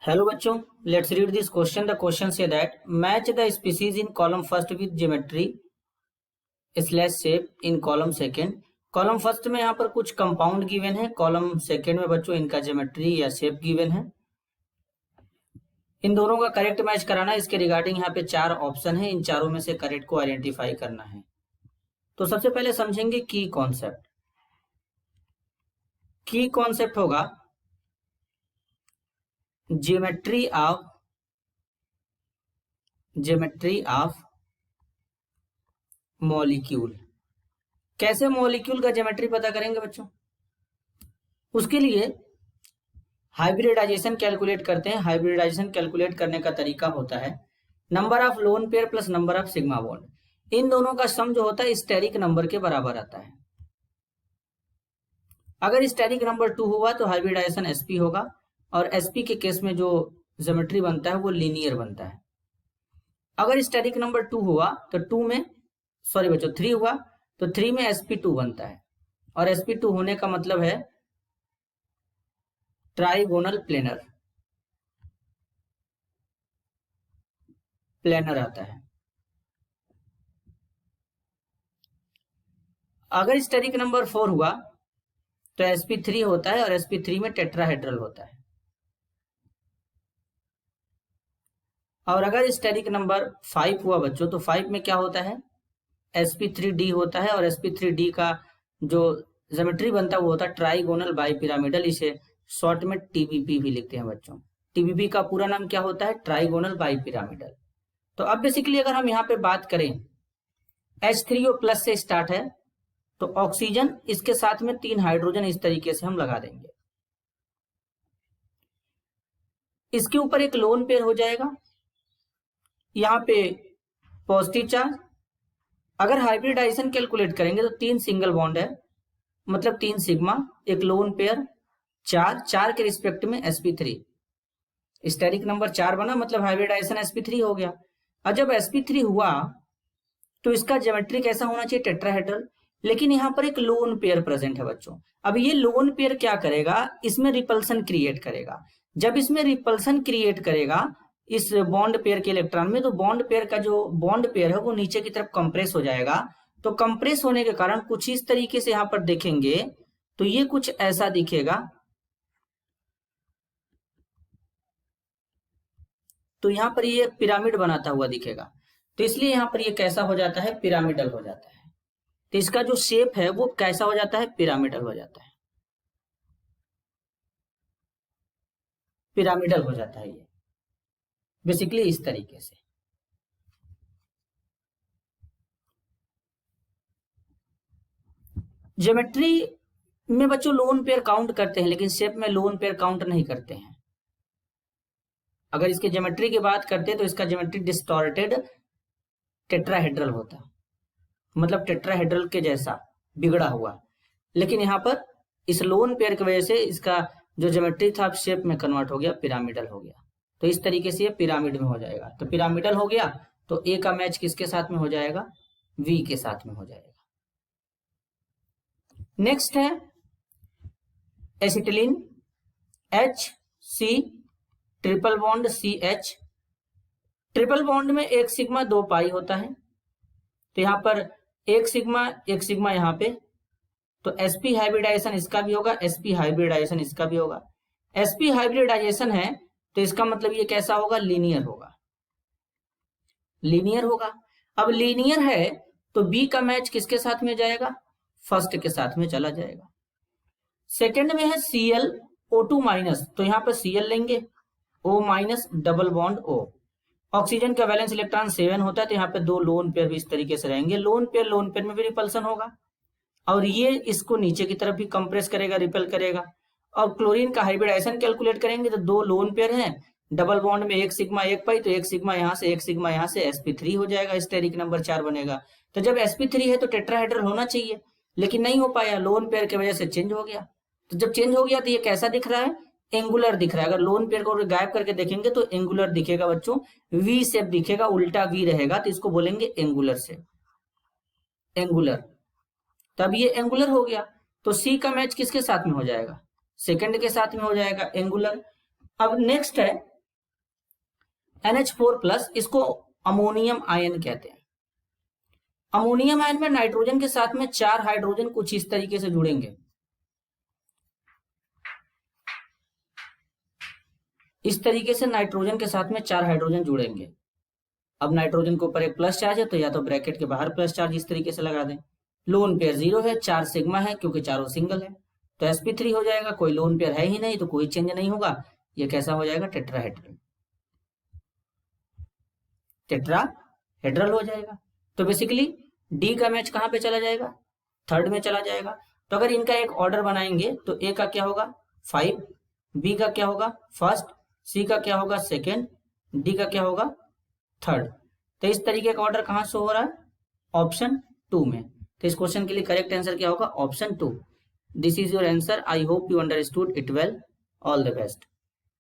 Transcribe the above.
Hello बच्चों, let's read this question. The question say that match the species in column first with geometry slash shape in column second. Column first में यहाँ पर कुछ compound given है, column second में बच्चों इनका geometry या शेप गिवन है। इन दोनों का करेक्ट मैच कराना है। इसके रिगार्डिंग यहाँ पे 4 ऑप्शन है, इन चारों में से करेक्ट को आइडेंटिफाई करना है। तो सबसे पहले समझेंगे की कॉन्सेप्ट। की कॉन्सेप्ट होगा ज्योमेट्री ऑफ मॉलिक्यूल। कैसे मॉलिक्यूल का ज्योमेट्री पता करेंगे बच्चों? उसके लिए हाइब्रिडाइजेशन कैलकुलेट करते हैं। हाइब्रिडाइजेशन कैलकुलेट करने का तरीका होता है number of lone pair plus number of sigma bond. इन दोनों का सम जो होता है स्टेरिक नंबर के बराबर आता है। अगर स्टेरिक नंबर 2 हुआ तो हाइब्रिडाइजेशन sp होगा, और sp के केस में जो ज्योमेट्री बनता है वो लीनियर बनता है। अगर स्टेरिक नंबर 2 हुआ तो 3 हुआ तो 3 में sp2 बनता है, और sp2 होने का मतलब है ट्राइगोनल प्लेनर आता है। अगर स्टेरिक नंबर 4 हुआ तो sp3 होता है, और sp3 में टेट्राहेड्रल होता है। और अगर स्टेरिक नंबर 5 हुआ बच्चों तो 5 में क्या होता है? sp3d होता है, और sp3d का जो ज्योमेट्री बनता है वो होता है ट्राइगोनल बाइपिरामिडल। इसे शॉर्ट में टीबीपी भी लिखते हैं बच्चों। टीबीपी का पूरा नाम क्या होता है? Trigonal bipyramidal. तो अब बेसिकली अगर हम यहाँ पे बात करें H3O+ से स्टार्ट है, तो ऑक्सीजन इसके साथ में 3 हाइड्रोजन इस तरीके से हम लगा देंगे। इसके ऊपर एक लोन पेयर हो जाएगा, यहाँ पे पॉजिटिव चार्ज। अगर हाइब्रिडाइजेशन कैलकुलेट करेंगे तो 3 सिंगल बॉन्ड है, मतलब 3 सिग्मा, एक लोन पेयर, 4 के रिस्पेक्ट में sp3। स्टेरिक नंबर 4 बना, मतलब हाइब्रिडाइजेशन sp3 हो गया। और जब sp3 हुआ तो इसका ज्योमेट्री कैसा होना चाहिए? टेट्राहेड्रल। लेकिन यहाँ पर एक लोन पेयर प्रेजेंट है बच्चों। अब ये लोन पेयर क्या करेगा? इसमें रिपल्सन क्रिएट करेगा। जब इसमें रिपल्सन क्रिएट करेगा इस बॉन्ड पेयर के इलेक्ट्रॉन में, तो बॉन्ड पेयर का जो बॉन्ड पेयर है वो नीचे की तरफ कंप्रेस हो जाएगा। तो कंप्रेस होने के कारण कुछ इस तरीके से यहाँ पर देखेंगे तो ये कुछ ऐसा दिखेगा। तो यहाँ पर ये पिरामिड बनाता हुआ दिखेगा, तो इसलिए यहाँ पर ये कैसा हो जाता है? पिरामिडल हो जाता है। तो इसका जो शेप है वो कैसा हो जाता है? पिरामिडल हो जाता है। पिरामिडल हो जाता है ये बेसिकली इस तरीके से। ज्योमेट्री में बच्चों लोन पेयर काउंट करते हैं, लेकिन शेप में लोन पेयर काउंट नहीं करते हैं। अगर इसके ज्योमेट्री की बात करते हैं तो इसका ज्योमेट्री डिस्टॉर्टेड टेट्राहेड्रल होता, मतलब टेट्राहेड्रल के जैसा बिगड़ा हुआ। लेकिन यहाँ पर इस लोन पेयर की वजह से इसका जो ज्योमेट्री था शेप में कन्वर्ट हो गया, पिरामिडल हो गया। तो इस तरीके से ये पिरामिड में हो जाएगा। तो पिरामिडल हो गया तो ए का मैच किसके साथ में हो जाएगा? वी के साथ में हो जाएगा। नेक्स्ट है acetylene, HC triple bond CH। Triple bond में 1 सिग्मा 2 पाई होता है, तो यहाँ पर 1 सिग्मा यहाँ पे, तो sp हाइब्रिडाइजेशन इसका भी होगा, sp हाइब्रिडाइजेशन इसका भी होगा। sp हाइब्रिडाइजेशन है तो इसका मतलब ये कैसा होगा? लीनियर होगा। लीनियर होगा। अब लीनियर है तो B का मैच किसके साथ में जाएगा? फर्स्ट के साथ में चला जाएगा। सेकंड में है ClO2-, तो यहाँ पर Cl लेंगे, O- double bond O। Oxygen का वैलेंस इलेक्ट्रॉन 7 होता है, तो यहाँ पे 2 लोन पेयर भी इस तरीके से रहेंगे। लोन पेयर में भी रिपल्सन होगा, और ये इसको नीचे की तरफ भी कंप्रेस करेगा, रिपेल करेगा। और क्लोरीन का हाइब्रिडाइजेशन कैलकुलेट करेंगे तो 2 लोन पेयर हैं, डबल बॉन्ड में 1 सिग्मा 1 पाई, तो 1 सिग्मा यहाँ से 1 सिग्मा यहाँ से sp3 हो जाएगा, स्टेरिक नंबर 4 बनेगा। तो जब sp3 है तो टेट्राहेड्रल होना चाहिए, लेकिन नहीं हो पाया, लोन पेयर की वजह से चेंज हो गया। तो जब चेंज हो गया तो ये कैसा दिख रहा है? एंगुलर दिख रहा है। अगर लोन पेयर को गायब करके देखेंगे तो एंगुलर दिखेगा बच्चों, वी शेप दिखेगा, उल्टा वी रहेगा, तो इसको बोलेंगे एंगुलर शेप, एंगुलर। तब ये एंगुलर हो गया, तो सी का मैच किसके साथ में हो जाएगा? सेकंड के साथ में हो जाएगा, एंगुलर। अब नेक्स्ट है NH4+, इसको अमोनियम आयन कहते हैं। अमोनियम आयन में नाइट्रोजन के साथ में 4 हाइड्रोजन कुछ इस तरीके से जुड़ेंगे, इस तरीके से नाइट्रोजन के साथ में 4 हाइड्रोजन जुड़ेंगे। अब नाइट्रोजन के ऊपर एक प्लस चार्ज है तो या तो ब्रैकेट के बाहर प्लस चार्ज इस तरीके से लगा दें। लोन पेयर 0 है, 4 सिग्मा है क्योंकि चारों सिंगल है, तो sp3 हो जाएगा। कोई लोन पेयर है ही नहीं तो कोई चेंज नहीं होगा, ये कैसा हो जाएगा, टेट्राहेड्रल, टेट्राहेड्रल हो जाएगा। तो बेसिकली डी का मैच कहां पे चला जाएगा, थर्ड में चला जाएगा। तो अगर इनका एक ऑर्डर बनाएंगे तो ए का क्या होगा 5, बी का क्या होगा फर्स्ट, सी का क्या होगा सेकेंड, डी का क्या होगा थर्ड। तो इस तरीके का ऑर्डर कहां से हो रहा है, ऑप्शन 2 में। तो इस क्वेश्चन के लिए करेक्ट आंसर क्या होगा, option 2। This is your answer. I hope you understood it well. All the best.